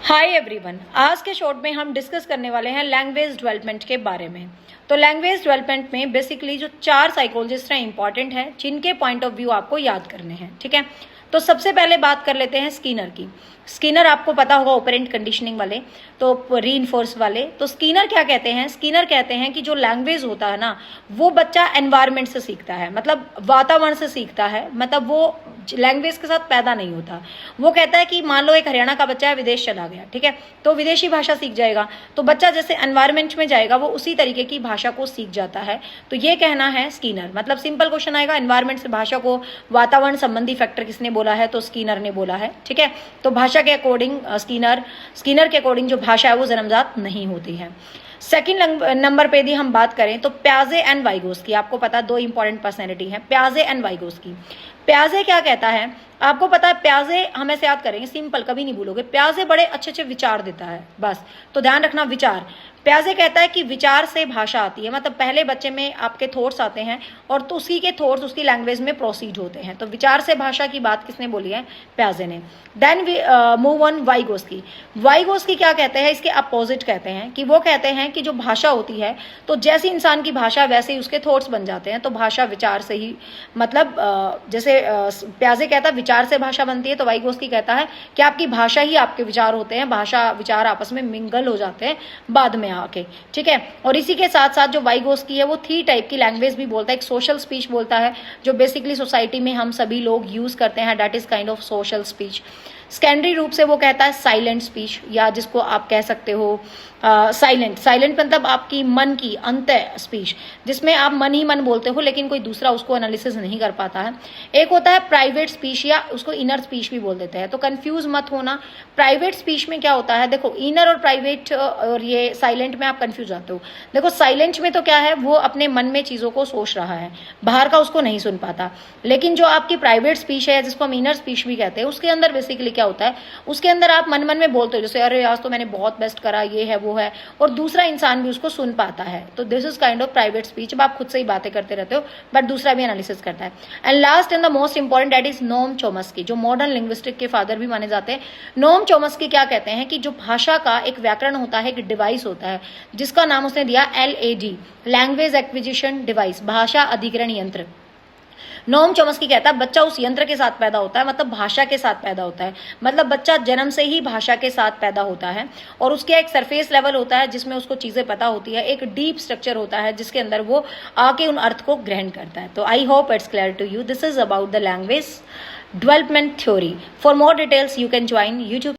Hi everyone, आज के short में हम डिस्कस करने वाले हैं लैंग्वेज डेवलपमेंट के बारे में। तो लैंग्वेज डेवलपमेंट में बेसिकली जो 4 साइकोलॉजिस्ट हैं इंपॉर्टेंट है, जिनके पॉइंट ऑफ व्यू आपको याद करने हैं। ठीक है, तो सबसे पहले बात कर लेते हैं स्किनर की। स्किनर आपको पता होगा ऑपरेंट कंडीशनिंग वाले, तो रीइंफोर्स वाले। तो स्किनर क्या कहते हैं? स्किनर कहते हैं कि जो लैंग्वेज होता है ना, वो बच्चा एनवायरमेंट से सीखता है, मतलब वातावरण से सीखता है, मतलब वो लैंग्वेज के साथ पैदा नहीं होता। वो कहता है कि मान लो एक हरियाणा का बच्चा है, विदेश चला गया, ठीक है, तो विदेशी भाषा सीख जाएगा, तो बच्चा जैसे एनवायरमेंट में जाएगा वो उसी तरीके की भाषा को सीख जाता है। तो ये कहना है स्किनर। मतलब सिंपल क्वेश्चन आएगा, एनवायरमेंट से भाषा को वातावरण संबंधी फैक्टर किसने बोला है? तो स्किनर ने बोला है। ठीक है, तो भाषा के अकॉर्डिंग स्किनर के अकॉर्डिंग जो भाषा है वो जन्मजात नहीं होती है। सेकंड नंबर पे यदि हम बात करें तो प्याजे एंड वाइगोस्की, आपको पता है 2 इंपॉर्टेंट पर्सनैलिटी है, प्याजे एंड वाइगोस्की। प्याजे क्या कहता है? आपको पता है प्याजे हमेशा याद करेंगे, सिंपल कभी नहीं भूलोगे। प्याजे बड़े अच्छे अच्छे विचार देता है, बस तो ध्यान रखना विचार। प्याजे कहता है कि विचार से भाषा आती है, मतलब पहले बच्चे में आपके थॉट्स आते हैं और तो उसी के थॉट्स उसकी लैंग्वेज में प्रोसीड होते हैं। तो विचार से भाषा की बात किसने बोली है? प्याजे ने। Then we move on Vygotsky. Vygotsky क्या कहते हैं? इसके अपोजिट कहते हैं कि वो कहते हैं कि जो भाषा होती है, तो जैसी इंसान की भाषा वैसे ही उसके थॉट्स बन जाते हैं। तो भाषा विचार से ही, मतलब जैसे प्याजे कहता है विचार से भाषा बनती है, तो वाइगोस्की कहता है कि आपकी भाषा ही आपके विचार होते हैं, भाषा विचार आपस में मिंगल हो जाते हैं बाद में आके। ठीक है, और इसी के साथ साथ जो वाइगोस्की है वो 3 टाइप की लैंग्वेज भी बोलता है। एक सोशल स्पीच बोलता है, जो बेसिकली सोसाइटी में हम सभी लोग यूज करते हैं, that is kind of social speech. Secondary रूप से वो कहता है साइलेंट स्पीच, या जिसको आप कह सकते हो साइलेंट मतलब आपकी मन की अंतः स्पीच, जिसमें आप मन ही मन बोलते हो लेकिन कोई दूसरा उसको एनालिसिस नहीं कर पाता है। एक होता है प्राइवेट स्पीच, या उसको इनर स्पीच भी बोल देते हैं। तो कंफ्यूज मत होना, प्राइवेट स्पीच में क्या होता है, देखो इनर और प्राइवेट और ये साइलेंट में आप कंफ्यूज आते हो। देखो साइलेंट में तो क्या है, वो अपने मन में चीजों को सोच रहा है, बाहर का उसको नहीं सुन पाता। लेकिन जो आपकी प्राइवेट स्पीच है, जिसको हम इनर स्पीच भी कहते हैं, उसके अंदर बेसिकली क्या होता है, उसके अंदर आप मन मन में बोलते हो, जैसे अरे आज तो मैंने बहुत बेस्ट करा, ये है वो है, और दूसरा इंसान भी उसको सुन पाता है। तो this is kind of private speech. अब आप खुद से ही बातें करते रहते हो बट दूसरा भी एनालिसिस करता है। And last and the most important, that is Noam Chomsky, जो मॉडर्न लिंग्विस्टिक के फादर भी माने जाते हैं। नोम चोम्स्की क्या कहते हैं कि जो भाषा का एक व्याकरण होता है, एक डिवाइस होता है, जिसका नाम उसने दिया LAD, लैंग्वेज एक्विजिशन डिवाइस, भाषा अधिग्रहण यंत्र। नोम चोम्स्की कहता है बच्चा उस यंत्र के साथ पैदा होता है, मतलब भाषा के साथ पैदा होता है, मतलब बच्चा जन्म से ही भाषा के साथ पैदा होता है, और उसके एक सरफेस लेवल होता है जिसमें उसको चीजें पता होती है, एक डीप स्ट्रक्चर होता है जिसके अंदर वो आके उन अर्थ को ग्रहण करता है। तो I hope it's clear to you. This is about the language development theory. For more details you can join YouTube